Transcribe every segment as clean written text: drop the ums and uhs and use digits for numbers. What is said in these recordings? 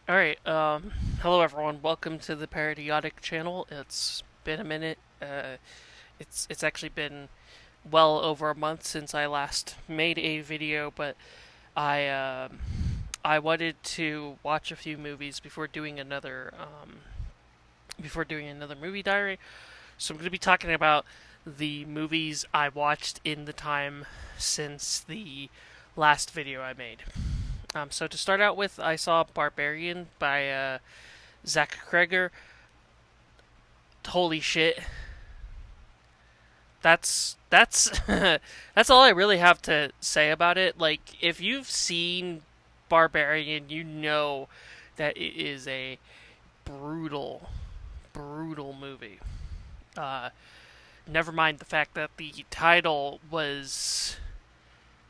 Alright, hello everyone. Welcome to the Paradiotic channel. It's been a minute. It's actually been well over a month since I last made a video, but I I wanted to watch a few movies before doing another movie diary. So I'm going to be talking about the movies I watched in the time since the last video I made. So to start out with, I saw Barbarian by Zach Kreger. Holy shit. That's that's all I really have to say about it. Like, if you've seen Barbarian, you know that it is a brutal, brutal movie. Uh, Never mind the fact that the title was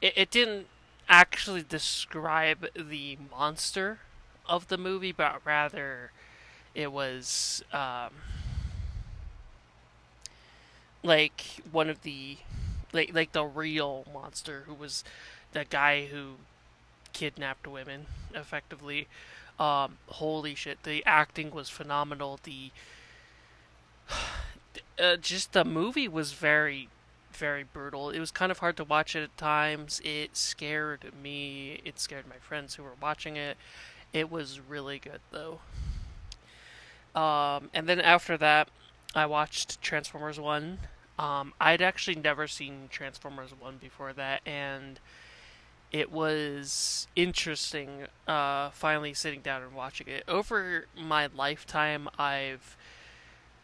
it didn't actually describe the monster of the movie, but rather it was like one of the like the real monster who was the guy who kidnapped women effectively. Holy shit, the acting was phenomenal. The just the movie was very brutal. It was kind of hard to watch at times. It scared me. It scared my friends who were watching it. It was really good though. And then after that, I watched Transformers 1. I'd actually never seen Transformers 1 before that, and it was interesting finally sitting down and watching it. Over my lifetime, I've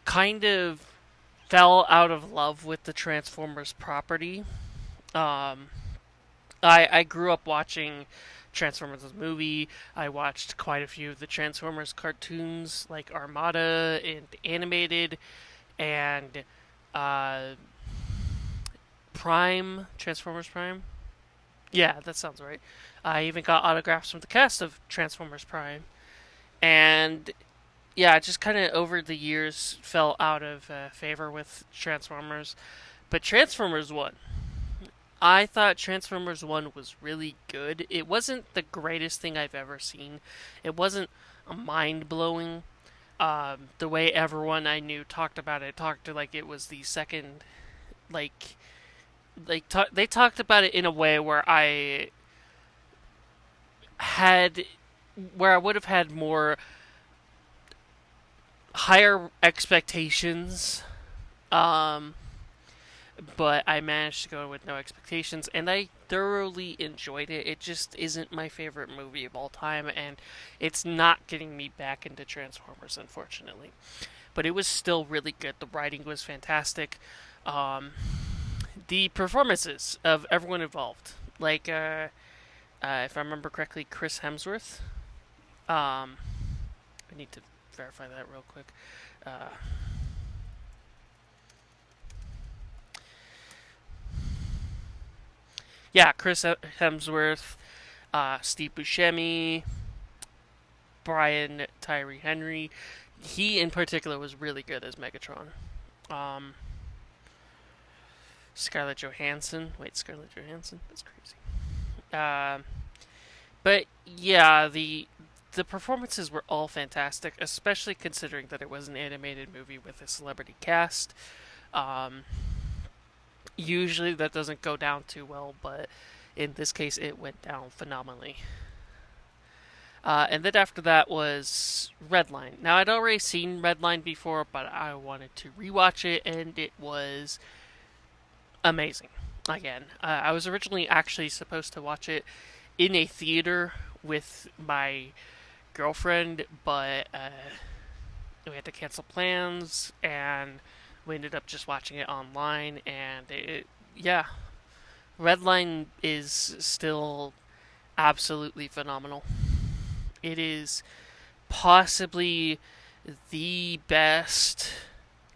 kind of fell out of love with the Transformers property. Um, I grew up watching Transformers the movie. I watched quite a few of the Transformers cartoons, like Armada and animated, and uh, Prime, Transformers Prime. Yeah, that sounds right. I even got autographs from the cast of Transformers Prime, and yeah, just kind of over the years fell out of favor with Transformers. But Transformers 1, I thought Transformers 1 was really good. It wasn't the greatest thing I've ever seen. It wasn't mind blowing. The way everyone I knew talked about it, talked to like it was the second, like, they talked about it in a way had, where I would have had more higher expectations. Um, but I managed to go with no expectations, and I thoroughly enjoyed it. It just isn't my favorite movie of all time, and it's not getting me back into Transformers, unfortunately. But it was still really good. The writing was fantastic. Um, the performances of everyone involved, like if I remember correctly, Chris Hemsworth. I need to verify that real quick. Uh, yeah, Chris Hemsworth, Steve Buscemi, Brian Tyree Henry. He in particular was really good as Megatron. Um, Scarlett Johansson. Wait, Scarlett Johansson? That's crazy. Um, but yeah, the performances were all fantastic, especially considering that it was an animated movie with a celebrity cast. Um, Usually that doesn't go down too well, but in this case it went down phenomenally. And then after that was Redline. Now I'd already seen Redline before, but I wanted to rewatch it, and it was amazing. Again, I was originally actually supposed to watch it in a theater with my girlfriend, but we had to cancel plans, and we ended up just watching it online. And yeah, Redline is still absolutely phenomenal. It is possibly the best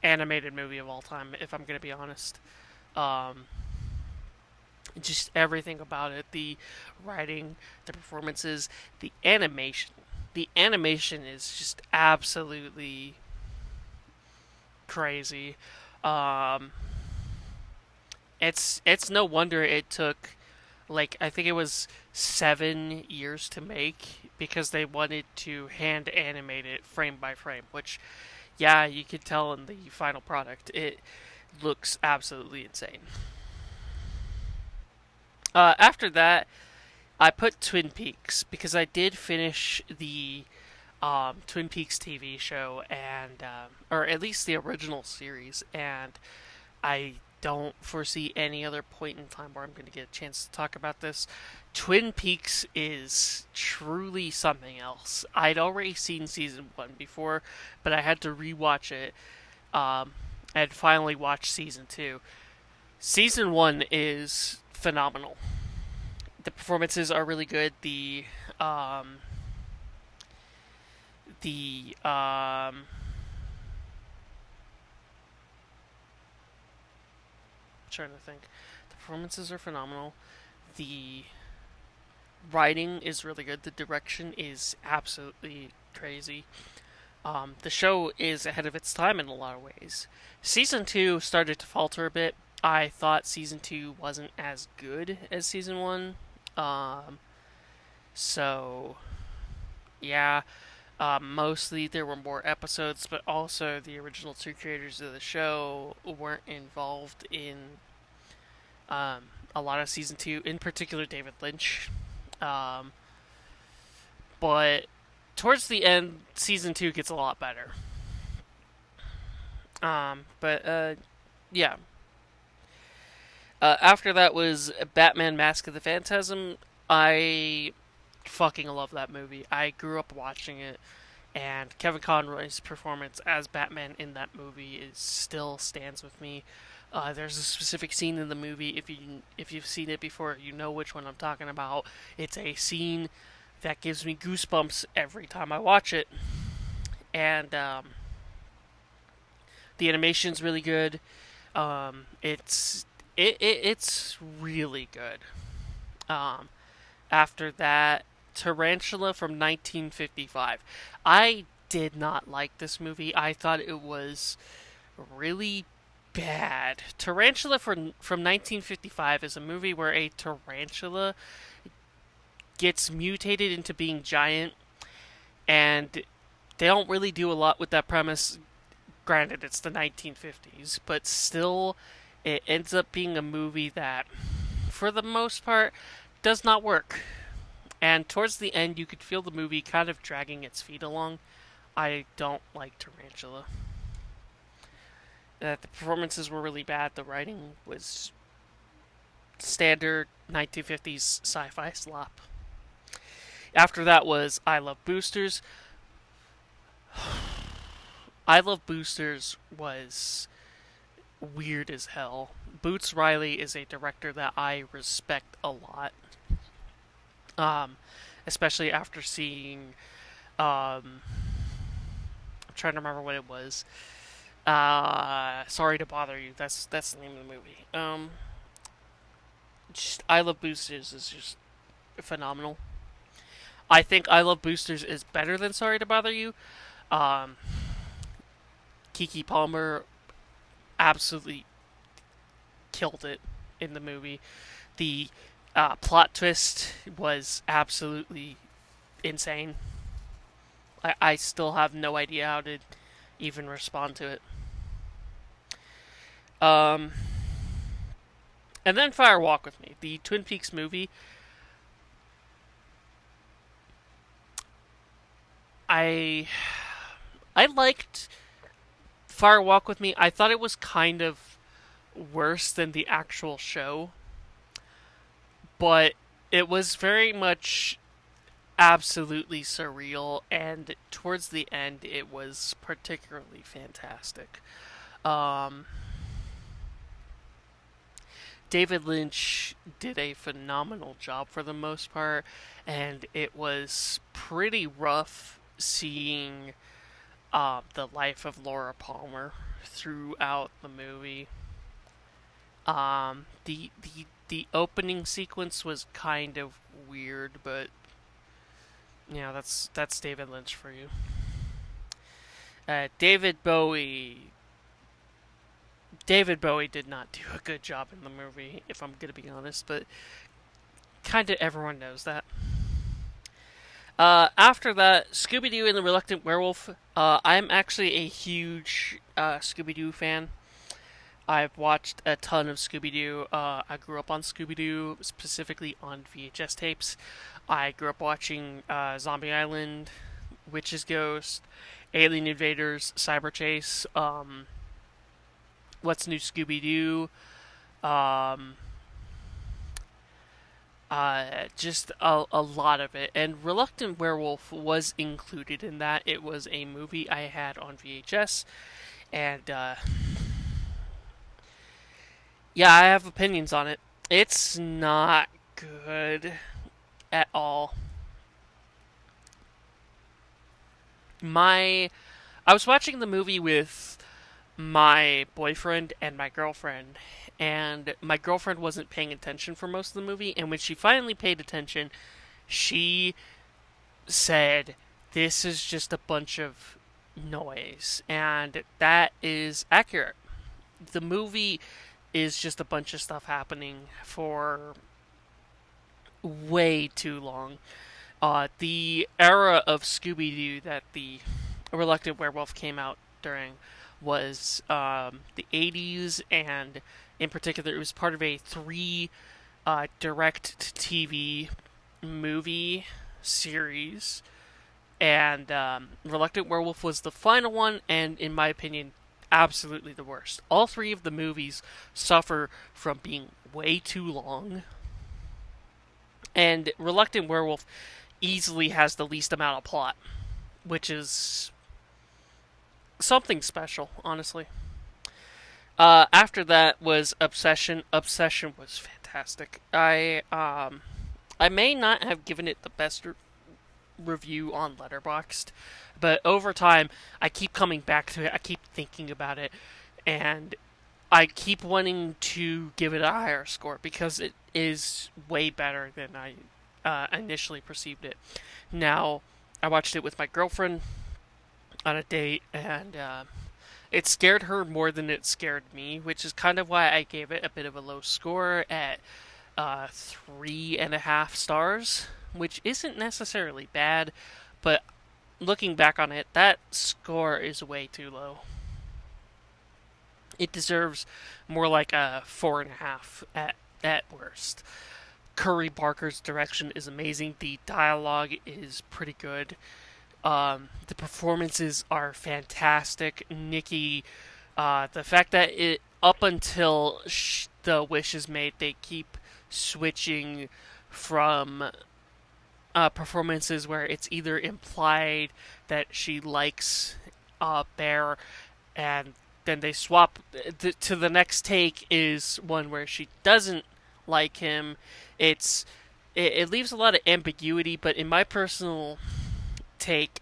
animated movie of all time, if I'm going to be honest. Um, just everything about it, the writing, the performances, the animation. The animation is just absolutely crazy. Um, it's no wonder it took, like, I think it was 7 years to make, because they wanted to hand animate it frame by frame, which, yeah, you could tell in the final product. It looks absolutely insane. After that, I put Twin Peaks because I did finish the Twin Peaks TV show, and or at least the original series, and I don't foresee any other point in time where I'm going to get a chance to talk about this. Twin Peaks is truly something else. I'd already seen season 1 before, but I had to rewatch it. And finally watched season 2. Season 1 is phenomenal. The performances are really good. The trying to think. The performances are phenomenal. The writing is really good. The direction is absolutely crazy. The show is ahead of its time in a lot of ways. Season 2 started to falter a bit. I thought season 2 wasn't as good as season 1. So, yeah. Mostly there were more episodes, but also the original two creators of the show weren't involved in a lot of season 2, in particular David Lynch. But towards the end, season 2 gets a lot better. Yeah. After that was Batman Mask of the Phantasm. I fucking love that movie. I grew up watching it, and Kevin Conroy's performance as Batman in that movie still stands with me. There's a specific scene in the movie. If you've seen it before, you know which one I'm talking about. It's a scene that gives me goosebumps every time I watch it, and the animation's really good. It's really good. After that, Tarantula from 1955. I did not like this movie. I thought it was really bad. Tarantula from 1955 is a movie where a tarantula gets mutated into being giant, and they don't really do a lot with that premise. Granted, it's the 1950s, but still, it ends up being a movie that, for the most part, does not work. And towards the end, you could feel the movie kind of dragging its feet along. I don't like Tarantula. The performances were really bad. The writing was standard 1950s sci-fi slop. After that was I Love Boosters. I Love Boosters was weird as hell. Boots Riley is a director that I respect a lot. Especially after seeing, I'm trying to remember what it was. Sorry to Bother You. That's the name of the movie. Just I Love Boosters is just phenomenal. I think I Love Boosters is better than Sorry to Bother You. Keke Palmer absolutely killed it in the movie. The plot twist was absolutely insane. I still have no idea how to even respond to it. And then Fire Walk with Me, the Twin Peaks movie. I liked Fire Walk with Me. I thought it was kind of worse than the actual show, but it was very much absolutely surreal, and towards the end it was particularly fantastic. David Lynch did a phenomenal job for the most part, and it was pretty rough seeing the life of Laura Palmer throughout the movie. The opening sequence was kind of weird, but yeah, that's David Lynch for you. David Bowie. David Bowie did not do a good job in the movie, if I'm gonna be honest, but kind of everyone knows that. After that, Scooby-Doo and the Reluctant Werewolf. I'm actually a huge Scooby-Doo fan. I've watched a ton of Scooby-Doo. I grew up on Scooby-Doo, specifically on VHS tapes. I grew up watching Zombie Island, Witch's Ghost, Alien Invaders, Cyber Chase, What's New Scooby-Doo, um, just a lot of it. And Reluctant Werewolf was included in that. It was a movie I had on VHS, and yeah, I have opinions on it. It's not good at all. My I was watching the movie with my boyfriend and my girlfriend, and my girlfriend wasn't paying attention for most of the movie, and when she finally paid attention, she said, "This is just a bunch of noise," and that is accurate. The movie is just a bunch of stuff happening for way too long. The era of Scooby Doo that the Reluctant Werewolf came out during was the 80s, and in particular, it was part of a three direct to TV movie series. And Reluctant Werewolf was the final one, and in my opinion, absolutely the worst. All three of the movies suffer from being way too long, and Reluctant Werewolf easily has the least amount of plot, which is something special, honestly. After that was Obsession. Obsession was fantastic. I may not have given it the best review on Letterboxd, but over time I keep coming back to it. I keep thinking about it, and I keep wanting to give it a higher score because it is way better than I initially perceived it. Now, I watched it with my girlfriend on a date, and it scared her more than it scared me, which is kind of why I gave it a bit of a low score at 3.5 stars, which isn't necessarily bad, but looking back on it, that score is way too low. It deserves more like a 4.5 at worst. Curry Barker's direction is amazing. The dialogue is pretty good. The performances are fantastic. Nikki, the fact that it up until the wish is made, they keep switching from performances where it's either implied that she likes Bear, and then they swap to the next take is one where she doesn't like him. It leaves a lot of ambiguity, but in my personal take,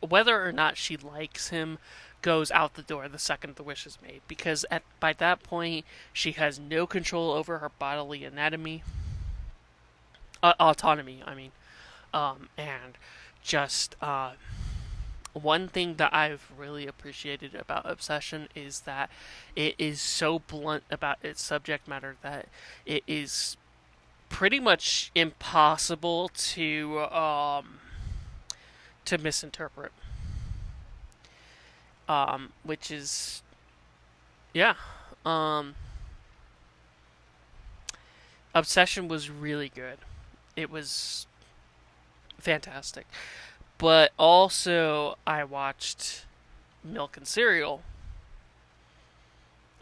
whether or not she likes him goes out the door the second the wish is made, because by that point she has no control over her bodily anatomy, autonomy. I mean, and just one thing that I've really appreciated about Obsession is that it is so blunt about its subject matter that it is pretty much impossible to misinterpret. Which is, yeah. Obsession was really good. It was fantastic. But also, I watched Milk and Cereal.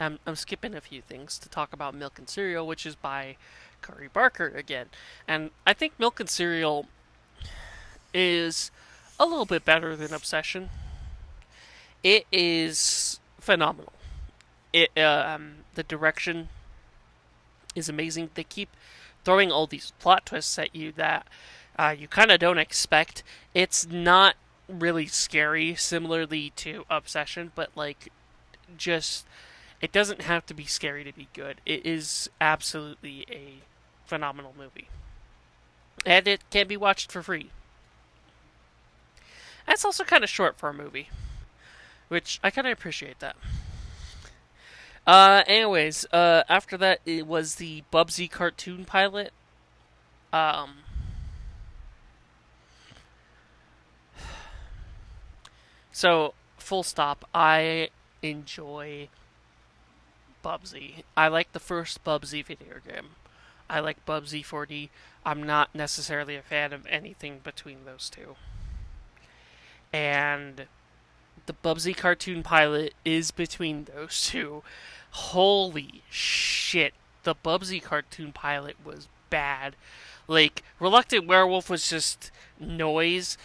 I'm skipping a few things to talk about Milk and Cereal, which is by Curry Barker again. And I think Milk and Cereal is a little bit better than Obsession. It is phenomenal. The direction is amazing. They keep throwing all these plot twists at you that you kind of don't expect. It's not really scary, similarly to Obsession, but just it doesn't have to be scary to be good. It is absolutely a phenomenal movie, and it can be watched for free. That's also kind of short for a movie, which I kind of appreciate that. Anyways, after that, it was the Bubsy cartoon pilot. Um, So, full stop, I enjoy Bubsy. I like the first Bubsy video game. I like Bubsy 4D. I'm not necessarily a fan of anything between those two. And the Bubsy cartoon pilot is between those two. Holy shit. The Bubsy cartoon pilot was bad. Like, Reluctant Werewolf was just noise.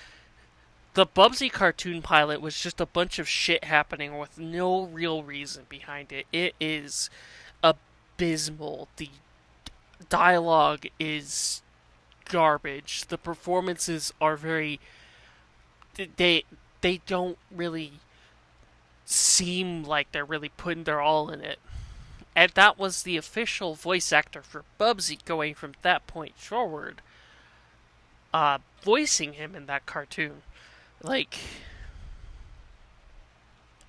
The Bubsy cartoon pilot was just a bunch of shit happening with no real reason behind it. It is abysmal. The dialogue is garbage. The performances are very they don't really seem like they're really putting their all in it. And that was the official voice actor for Bubsy going from that point forward, voicing him in that cartoon. Like,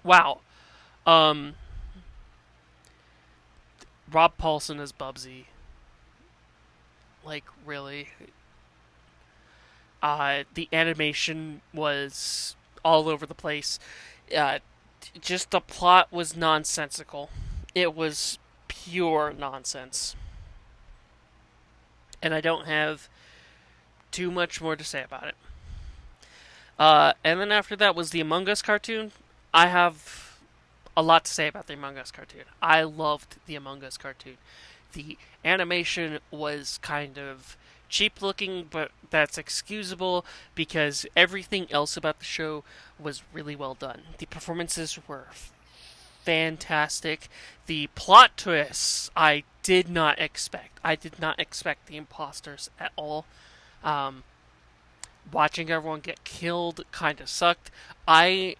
wow. Um, Rob Paulson as Bubsy. Like, really? The animation was all over the place. Uh, just the plot was nonsensical. It was pure nonsense. And I don't have too much more to say about it. And then after that was the Among Us cartoon. I have a lot to say about the Among Us cartoon. I loved the Among Us cartoon. The animation was kind of cheap looking, but that's excusable because everything else about the show was really well done. The performances were fantastic. The plot twists I did not expect. I did not expect the imposters at all. Um, Watching everyone get killed kind of sucked. I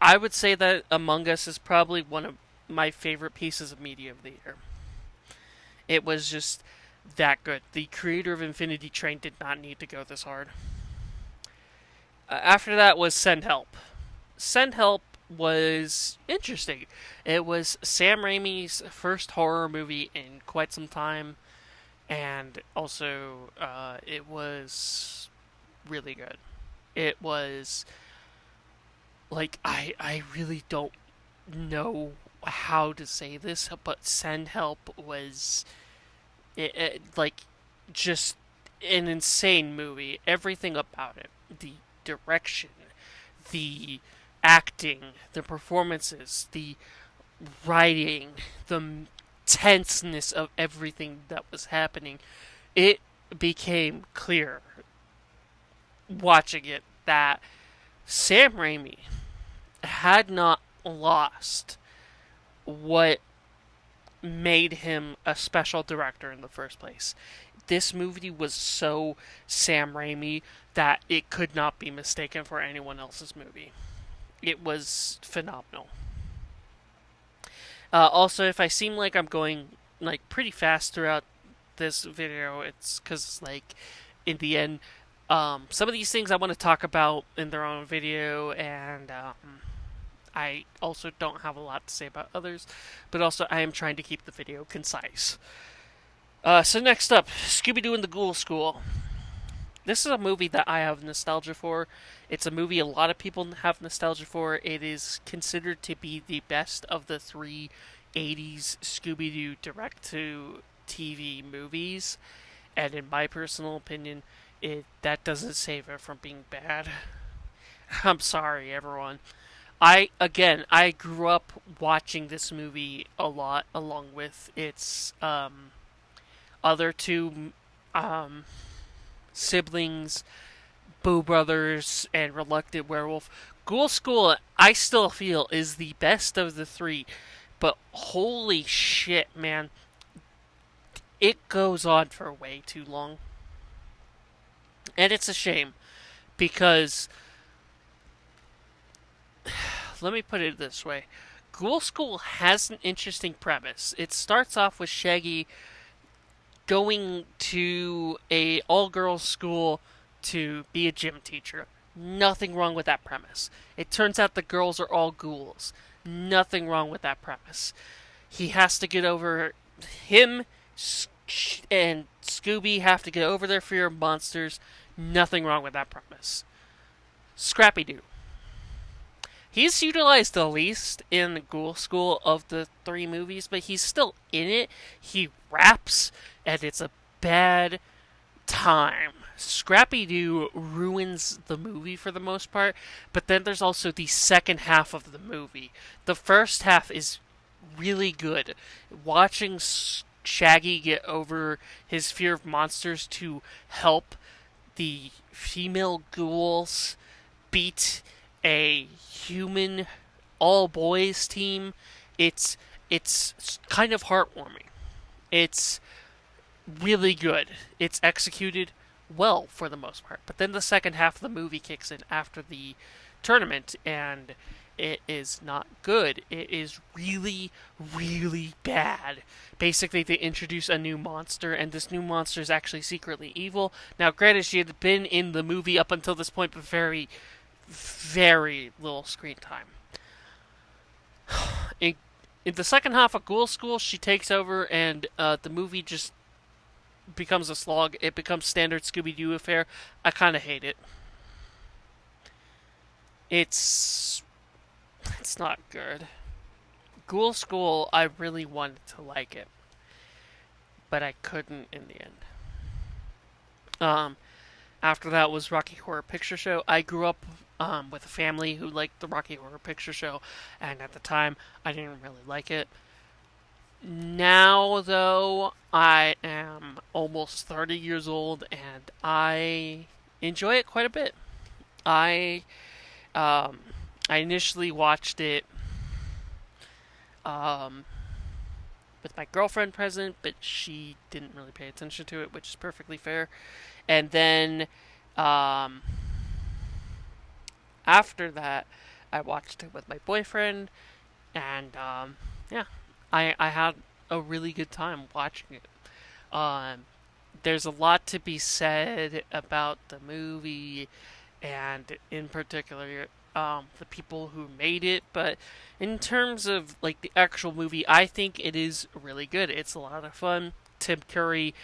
would say that Among Us is probably one of my favorite pieces of media of the year. It was just that good. The creator of Infinity Train did not need to go this hard. After that was Send Help. Send Help was interesting. It was Sam Raimi's first horror movie in quite some time, and also it was really good. It was like I really don't know how to say this, but Send Help was like just an insane movie. Everything about it, the direction, the acting, the performances, the writing, the tenseness of everything that was happening. It became clear watching it that Sam Raimi had not lost what made him a special director in the first place. This movie was so Sam Raimi that it could not be mistaken for anyone else's movie. It was phenomenal. Also, if I seem like I'm going like pretty fast throughout this video, it's because like in the end, some of these things I want to talk about in their own video, and I also don't have a lot to say about others, but also I am trying to keep the video concise. So next up, Scooby-Doo and the Ghoul School. This is a movie that I have nostalgia for. It's a movie a lot of people have nostalgia for. It is considered to be the best of the three 80s Scooby-Doo direct-to-TV movies. And in my personal opinion, that doesn't save it from being bad. I'm sorry, everyone. I grew up watching this movie a lot, along with its other two siblings, Boo Brothers, and Reluctant Werewolf. Ghoul School, I still feel, is the best of the three, but holy shit, man. It goes on for way too long. And it's a shame, because let me put it this way. Ghoul School has an interesting premise. It starts off with Shaggy going to a all-girls school to be a gym teacher. Nothing wrong with that premise. It turns out the girls are all ghouls. Nothing wrong with that premise. He has to get over him and Scooby have to get over their fear of monsters. Nothing wrong with that premise. Scrappy-Doo. He's utilized the least in Ghoul School of the three movies, but he's still in it. He raps, and it's a bad time. Scrappy-Doo ruins the movie for the most part, but then there's also the second half of the movie. The first half is really good. Watching Shaggy get over his fear of monsters to help the female ghouls beat a human all boys team, it's kind of heartwarming. It's really good. It's executed well for the most part. But then the second half of the movie kicks in after the tournament, and it is not good. It is really, really bad. Basically, they introduce a new monster, and this new monster is actually secretly evil. Now, granted, she had been in the movie up until this point, but very, very little screen time. In the second half of Ghoul School, she takes over, and the movie just becomes a slog. It becomes standard Scooby-Doo affair. I kind of hate it. It's not good. Ghoul School, I really wanted to like it, but I couldn't in the end. After that was Rocky Horror Picture Show. I grew up with a family who liked the Rocky Horror Picture Show, and at the time, I didn't really like it. Now, though, I am almost 30 years old, and I enjoy it quite a bit. I I initially watched it with my girlfriend present, but she didn't really pay attention to it, which is perfectly fair. And then after that, I watched it with my boyfriend, and yeah, I had a really good time watching it. There's a lot to be said about the movie, and in particular, the people who made it. But in terms of like the actual movie, I think it is really good. It's a lot of fun. Tim Curry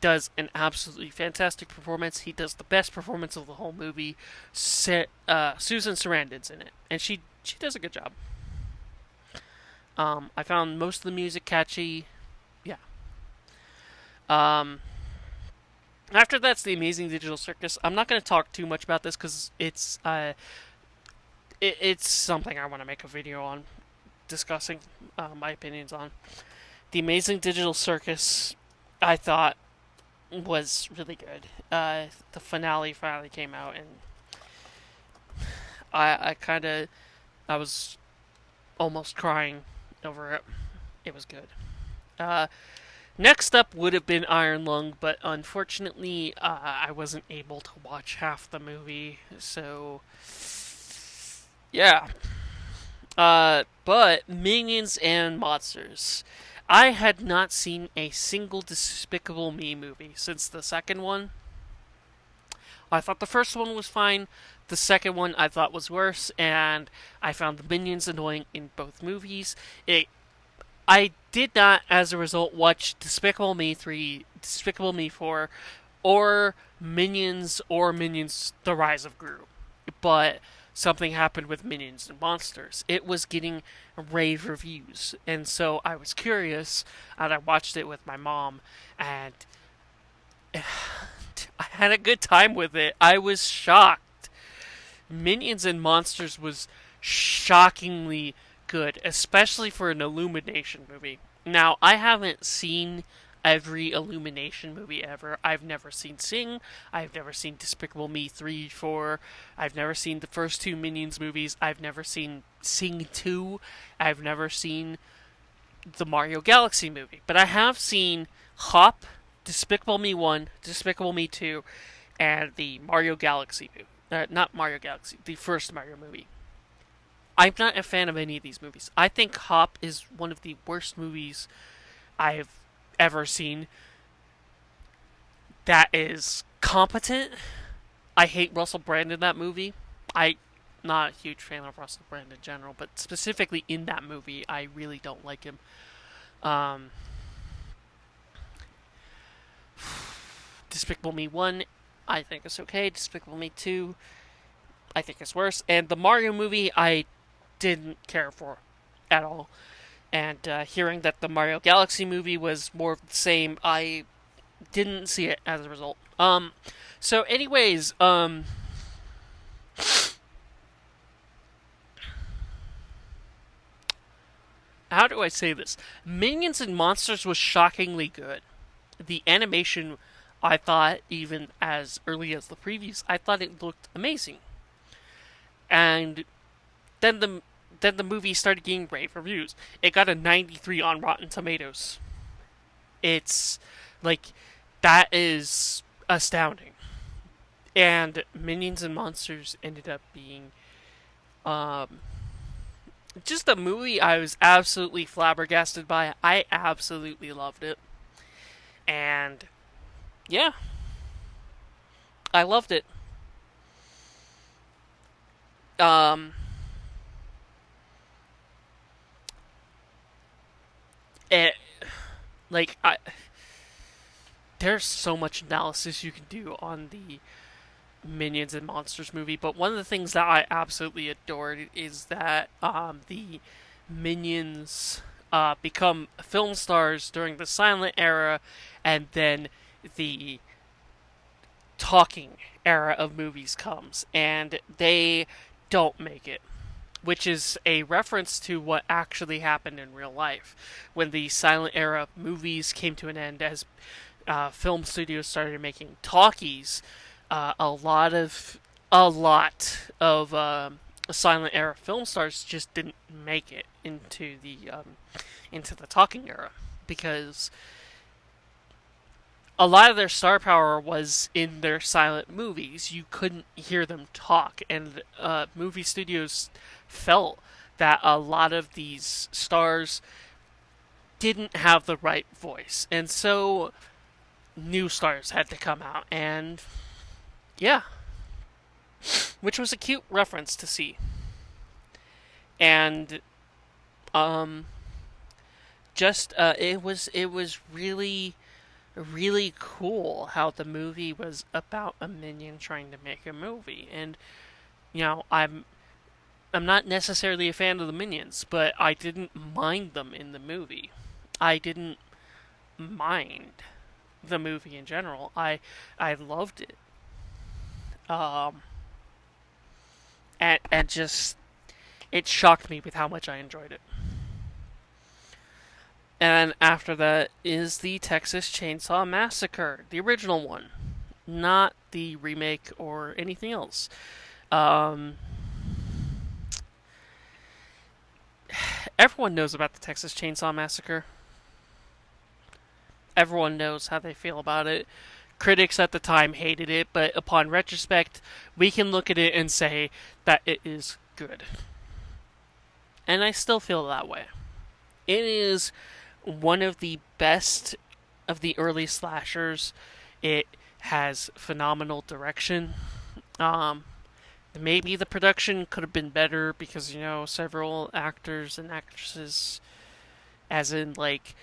does an absolutely fantastic performance. He does the best performance of the whole movie. Susan Sarandon's in it, and she does a good job. I found most of the music catchy. Yeah. After that's the Amazing Digital Circus. I'm not going to talk too much about this because it's something I want to make a video on discussing my opinions on. The Amazing Digital Circus, I thought, was really good. The finale finally came out, and I was almost crying over it. It was good. Next up would have been Iron Lung, but unfortunately, I wasn't able to watch half the movie, so yeah. But Minions and Monsters. I had not seen a single Despicable Me movie since the second one. I thought the first one was fine. The second one I thought was worse, and I found the Minions annoying in both movies. I did not, as a result, watch Despicable Me 3, Despicable Me 4, or Minions The Rise of Gru. But something happened with Minions and Monsters. It was getting rave reviews, and so I was curious, and I watched it with my mom, and I had a good time with it. I was shocked. Minions and Monsters was shockingly good, especially for an Illumination movie. Now, I haven't seen every Illumination movie ever. I've never seen Sing. I've never seen Despicable Me 3, 4. I've never seen the first two Minions movies. I've never seen Sing 2. I've never seen the Mario Galaxy movie. But I have seen Hop, Despicable Me 1, Despicable Me 2, and the Mario Galaxy movie. Not Mario Galaxy, the first Mario movie. I'm not a fan of any of these movies. I think Hop is one of the worst movies I've ever seen that is competent. I hate Russell Brand in that movie. I'm not a huge fan of Russell Brand in general, but specifically in that movie, I really don't like him. Despicable Me 1, I think it's okay. Despicable Me 2, I think is worse. And the Mario movie, I didn't care for at all. And hearing that the Mario Galaxy movie was more of the same, I didn't see it as a result. So anyways, how do I say this? Minions and Monsters was shockingly good. The animation, I thought, even as early as the previews, I thought it looked amazing. And then the movie started getting rave reviews. It got a 93 on Rotten Tomatoes. It's like that is astounding. And Minions and Monsters ended up being um, just a movie I was absolutely flabbergasted by. I absolutely loved it. And yeah, I loved it. Um, it, like there's so much analysis you can do on the Minions and Monsters movie, but one of the things that I absolutely adored is that the Minions become film stars during the silent era, and then the talking era of movies comes, and they don't make it. Which is a reference to what actually happened in real life when the silent era of movies came to an end as film studios started making talkies. A lot of silent era film stars just didn't make it into the talking era because a lot of their star power was in their silent movies. You couldn't hear them talk, and movie studios felt that a lot of these stars didn't have the right voice, and so new stars had to come out, and yeah, which was a cute reference to see, and um, just it was really cool how the movie was about a minion trying to make a movie, and I'm not necessarily a fan of the minions, but I didn't mind them in the movie. I didn't mind the movie in general. I loved it. Um, and just it shocked me with how much I enjoyed it. And after that is the Texas Chainsaw Massacre, the original one, not the remake or anything else. Um, Everyone knows about the Texas Chainsaw Massacre. Everyone knows how they feel about it. Critics at the time hated it, but upon retrospect, we can look at it and say that it is good. And I still feel that way. It is one of the best of the early slashers. It has phenomenal direction. Um, Maybe the production could have been better because, several actors and actresses, as in, like,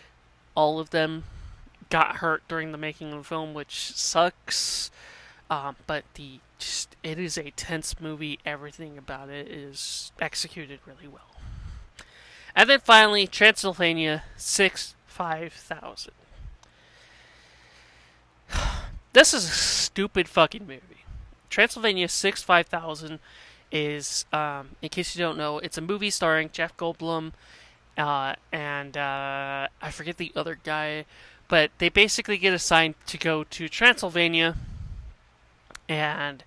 all of them, got hurt during the making of the film, which sucks. But it is a tense movie. Everything about it is executed really well. And then finally, Transylvania 65000. This is a stupid fucking movie. Transylvania 65000 is, in case you don't know, it's a movie starring Jeff Goldblum and I forget the other guy, but they basically get assigned to go to Transylvania, and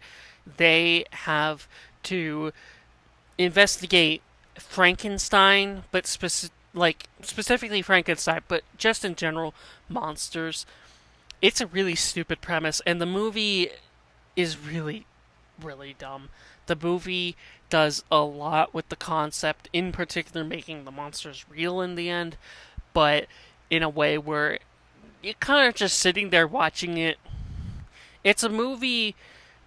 they have to investigate Frankenstein, but specifically Frankenstein, but just in general, monsters. It's a really stupid premise, and the movie is really, really dumb. The movie does a lot with the concept, in particular making the monsters real in the end, but in a way where you're kind of just sitting there watching it. It's a movie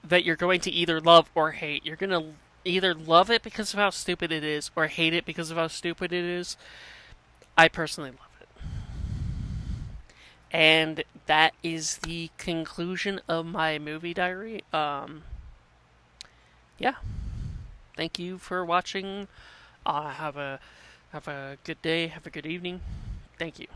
that you're going to either love or hate. You're going to either love it because of how stupid it is, or hate it because of how stupid it is. I personally love it. And that is the conclusion of my movie diary. Yeah. thank you for watching. Have a good day. Have a good evening. Thank you.